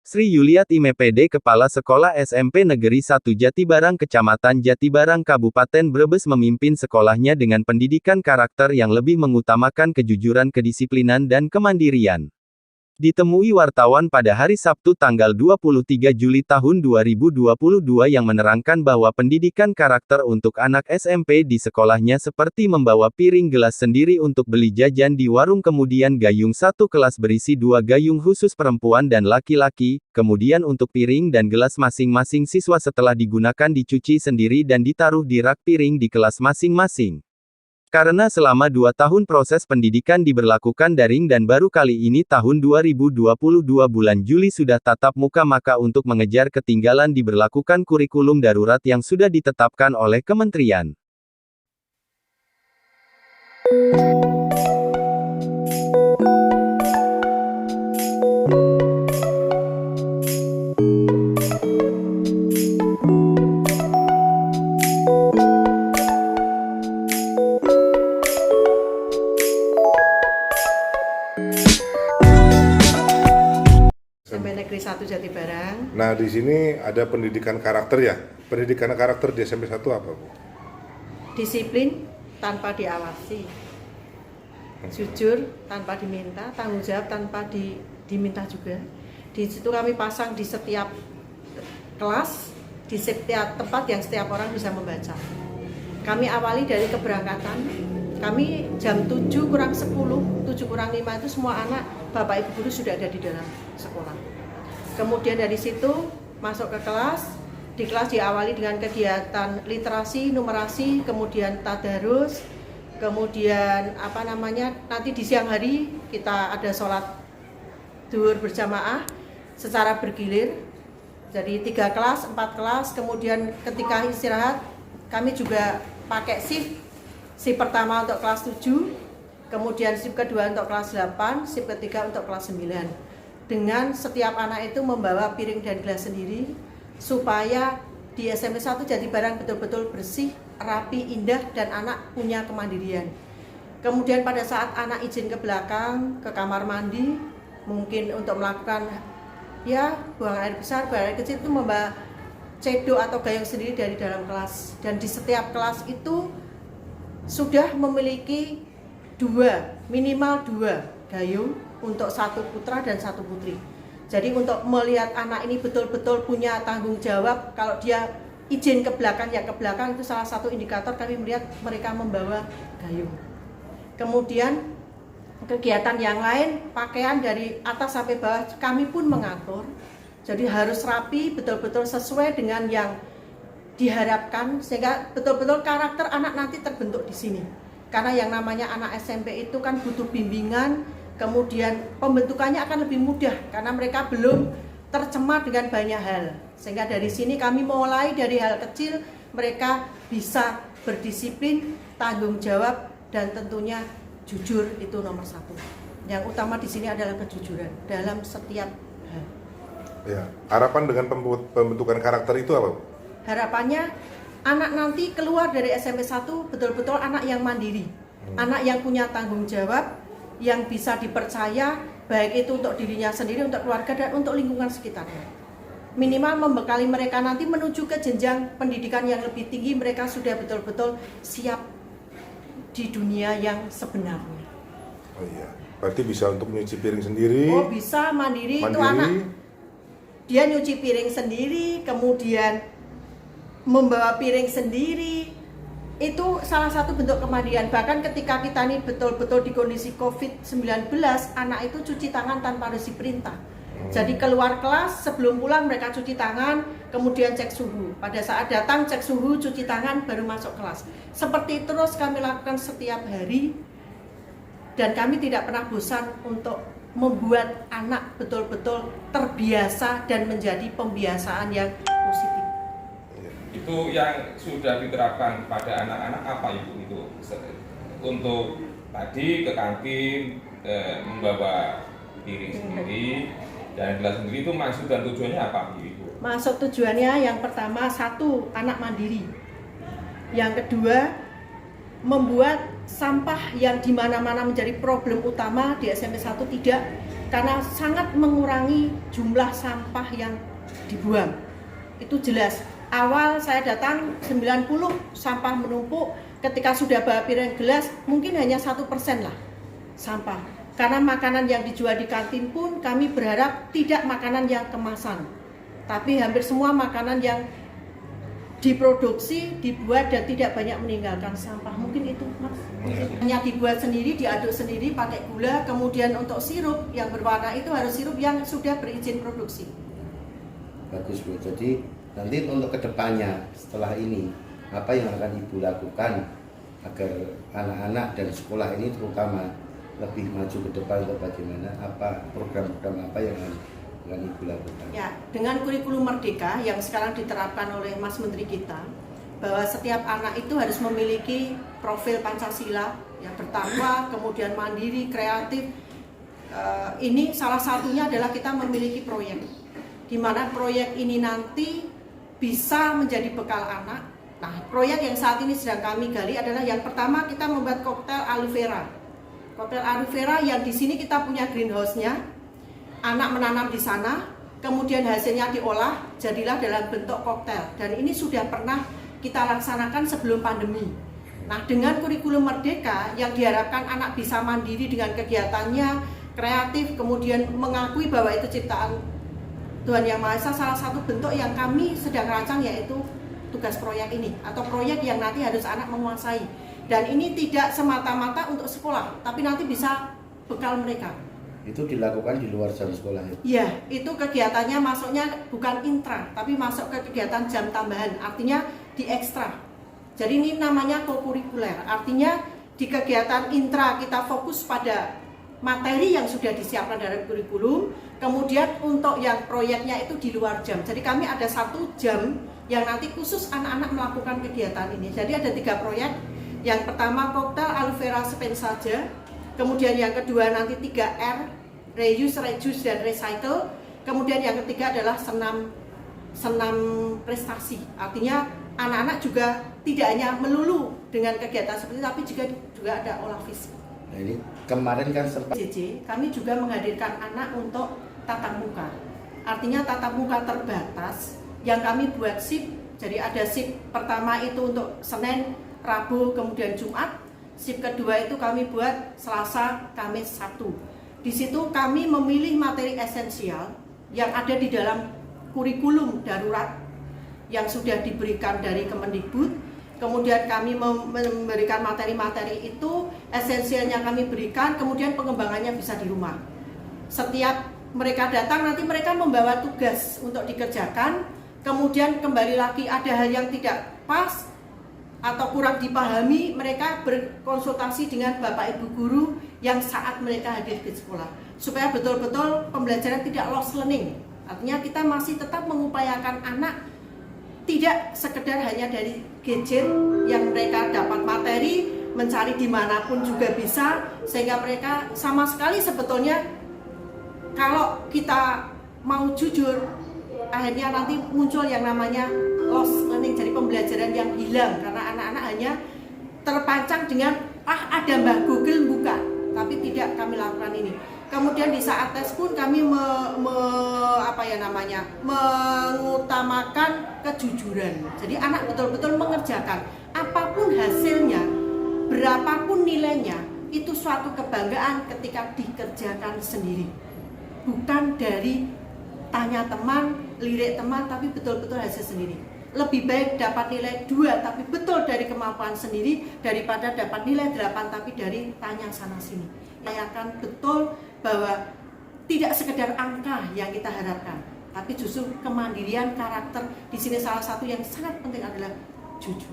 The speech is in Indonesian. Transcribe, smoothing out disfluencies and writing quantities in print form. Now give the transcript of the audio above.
Sri Yuliati MPD Kepala Sekolah SMP Negeri 1 Jatibarang Kecamatan Jatibarang Kabupaten Brebes memimpin sekolahnya dengan pendidikan karakter yang lebih mengutamakan kejujuran, kedisiplinan dan kemandirian. Ditemui wartawan pada hari Sabtu tanggal 23 Juli tahun 2022 yang menerangkan bahwa pendidikan karakter untuk anak SMP di sekolahnya seperti membawa piring gelas sendiri untuk beli jajan di warung, kemudian gayung satu kelas berisi 2 gayung khusus perempuan dan laki-laki, kemudian untuk piring dan gelas masing-masing siswa setelah digunakan dicuci sendiri dan ditaruh di rak piring di kelas masing-masing. Karena selama 2 tahun proses pendidikan diberlakukan daring dan baru kali ini tahun 2022 bulan Juli sudah tatap muka, maka untuk mengejar ketinggalan diberlakukan kurikulum darurat yang sudah ditetapkan oleh kementerian. SMP Negeri 1 Jatibarang. Nah, di sini ada pendidikan karakter ya. Pendidikan karakter di SMP 1 apa, Bu? Disiplin tanpa diawasi, jujur tanpa diminta, tanggung jawab tanpa diminta juga. Di situ kami pasang di setiap kelas, di setiap tempat yang setiap orang bisa membaca. Kami awali dari keberangkatan. Kami jam 7 kurang 10, 7 kurang 5 itu semua anak, bapak ibu guru sudah ada di dalam sekolah. Kemudian dari situ masuk ke kelas. Di kelas diawali dengan kegiatan literasi, numerasi, kemudian tadarus, kemudian nanti di siang hari kita ada sholat zuhur berjamaah secara bergilir. Jadi 3 kelas, 4 kelas, kemudian ketika istirahat kami juga pakai shift. Shift pertama untuk kelas 7, kemudian shift kedua untuk kelas 8, shift ketiga untuk kelas 9. Dengan setiap anak itu membawa piring dan gelas sendiri, supaya di SMP 1 Jatibarang betul-betul bersih, rapi, indah, dan anak punya kemandirian. Kemudian pada saat anak izin ke belakang, ke kamar mandi, mungkin untuk melakukan buang air besar, buang air kecil, itu membawa cedok atau gayung sendiri dari dalam kelas. Dan di setiap kelas itu sudah memiliki minimal 2 gayung untuk 1 putra dan 1 putri. Jadi untuk melihat anak ini betul-betul punya tanggung jawab, kalau dia izin ke belakang, ya ke belakang, itu salah satu indikator kami melihat mereka membawa gayung. Kemudian kegiatan yang lain, pakaian dari atas sampai bawah kami pun mengatur. Jadi harus rapi, betul-betul sesuai dengan yang diharapkan, sehingga betul-betul karakter anak nanti terbentuk di sini. Karena yang namanya anak SMP itu kan butuh bimbingan, kemudian pembentukannya akan lebih mudah karena mereka belum tercemar dengan banyak hal. Sehingga dari sini kami mulai dari hal kecil, mereka bisa berdisiplin, tanggung jawab, dan tentunya jujur itu nomor 1. Yang utama di sini adalah kejujuran dalam setiap hal. Ya, harapan dengan pembentukan karakter itu apa, Bu? Harapannya anak nanti keluar dari SMP 1 betul-betul anak yang mandiri, anak yang punya tanggung jawab, yang bisa dipercaya, baik itu untuk dirinya sendiri, untuk keluarga, dan untuk lingkungan sekitarnya. Minimal membekali mereka nanti menuju ke jenjang pendidikan yang lebih tinggi, mereka sudah betul-betul siap di dunia yang sebenarnya. Oh iya, berarti bisa untuk nyuci piring sendiri. Oh, bisa mandiri. Itu anak, dia nyuci piring sendiri, kemudian membawa piring sendiri. Itu salah satu bentuk kemandirian. Bahkan ketika kita ini betul-betul di kondisi COVID-19, anak itu cuci tangan tanpa harus diperintah. Jadi keluar kelas, sebelum pulang mereka cuci tangan, kemudian cek suhu. Pada saat datang cek suhu, cuci tangan, baru masuk kelas. Seperti terus kami lakukan setiap hari. Dan kami tidak pernah bosan untuk membuat anak betul-betul terbiasa dan menjadi pembiasaan yang positif. Itu yang sudah diterapkan pada anak-anak apa Ibu itu? Untuk tadi ke kantin, membawa piring sendiri dan gelas sendiri, itu maksud dan tujuannya apa Ibu? Maksud tujuannya yang pertama, 1, anak mandiri. Yang kedua, membuat sampah yang di mana-mana menjadi problem utama di SMP 1 tidak karena sangat mengurangi jumlah sampah yang dibuang. Itu jelas. Awal saya datang 90 sampah menumpuk, ketika sudah bawa piring gelas mungkin hanya 1% lah sampah. Karena makanan yang dijual di kantin pun kami berharap tidak makanan yang kemasan, tapi hampir semua makanan yang diproduksi, dibuat dan tidak banyak meninggalkan sampah. Mungkin itu, Mas. Hanya dibuat sendiri, diaduk sendiri pakai gula. Kemudian untuk sirup yang berwarna itu harus sirup yang sudah berizin produksi. Bagus Bu. Jadi nanti untuk kedepannya setelah ini apa yang akan Ibu lakukan agar anak-anak dan sekolah ini terutama lebih maju ke depan, atau bagaimana, apa program-program apa yang akan Ibu lakukan? Ya, dengan kurikulum Merdeka yang sekarang diterapkan oleh Mas Menteri kita, bahwa setiap anak itu harus memiliki profil Pancasila, ya, bertakwa, kemudian mandiri, kreatif. Ini salah satunya adalah kita memiliki proyek, di mana proyek ini nanti bisa menjadi bekal anak. Nah, proyek yang saat ini sedang kami gali adalah yang pertama kita membuat koktail aloe vera. Koktail aloe vera yang di sini kita punya greenhouse-nya. Anak menanam di sana, kemudian hasilnya diolah, jadilah dalam bentuk koktail. Dan ini sudah pernah kita laksanakan sebelum pandemi. Nah, dengan kurikulum Merdeka yang diharapkan anak bisa mandiri dengan kegiatannya, kreatif, kemudian mengakui bahwa itu ciptaan Tuhan Yang Maha Esa, salah satu bentuk yang kami sedang rancang yaitu tugas proyek ini, atau proyek yang nanti harus anak menguasai. Dan ini tidak semata-mata untuk sekolah, tapi nanti bisa bekal mereka. Itu dilakukan di luar jam sekolah ya? Iya, itu kegiatannya masuknya bukan intra, tapi masuk ke kegiatan jam tambahan, artinya di ekstra. Jadi ini namanya kokurikuler, artinya di kegiatan intra kita fokus pada materi yang sudah disiapkan dalam kurikulum, kemudian untuk yang proyeknya itu di luar jam. Jadi kami ada 1 jam yang nanti khusus anak-anak melakukan kegiatan ini. Jadi ada 3 proyek, yang pertama koktail aloe vera spend saja, kemudian yang kedua nanti 3R, reuse, reduce, dan recycle. Kemudian yang ketiga adalah senam prestasi. Artinya anak-anak juga tidak hanya melulu dengan kegiatan seperti itu, tapi juga ada olah fisik. Nah, ini kemarin kan sempat JJ, kami juga menghadirkan anak untuk tatap muka. Artinya tatap muka terbatas yang kami buat shift. Jadi ada shift pertama itu untuk Senin, Rabu, kemudian Jumat. Shift kedua itu kami buat Selasa, Kamis, Sabtu. Di situ kami memilih materi esensial yang ada di dalam kurikulum darurat yang sudah diberikan dari Kemendikbud. Kemudian kami memberikan materi-materi itu, esensialnya kami berikan, kemudian pengembangannya bisa di rumah. Setiap mereka datang, nanti mereka membawa tugas untuk dikerjakan, kemudian kembali lagi ada hal yang tidak pas atau kurang dipahami, mereka berkonsultasi dengan Bapak Ibu Guru yang saat mereka hadir di sekolah, supaya betul-betul pembelajaran tidak lost learning. Artinya kita masih tetap mengupayakan anak tidak sekedar hanya dari gadget yang mereka dapat materi, mencari dimanapun juga bisa, sehingga mereka sama sekali sebetulnya kalau kita mau jujur, akhirnya nanti muncul yang namanya lost learning, jadi pembelajaran yang hilang karena anak-anak hanya terpancang dengan ada Mbah Google buka, tapi tidak kami lakukan ini. Kemudian di saat tes pun kami mengutamakan kejujuran. Jadi anak betul-betul mengerjakan apapun hasilnya, berapapun nilainya, itu suatu kebanggaan ketika dikerjakan sendiri. Bukan dari tanya teman, lirik teman, tapi betul-betul hasil sendiri. Lebih baik dapat nilai 2 tapi betul dari kemampuan sendiri daripada dapat nilai 8 tapi dari tanya sana sini. Saya akan betul bahwa tidak sekedar angka yang kita harapkan, tapi justru kemandirian karakter. Di sini salah satu yang sangat penting adalah jujur.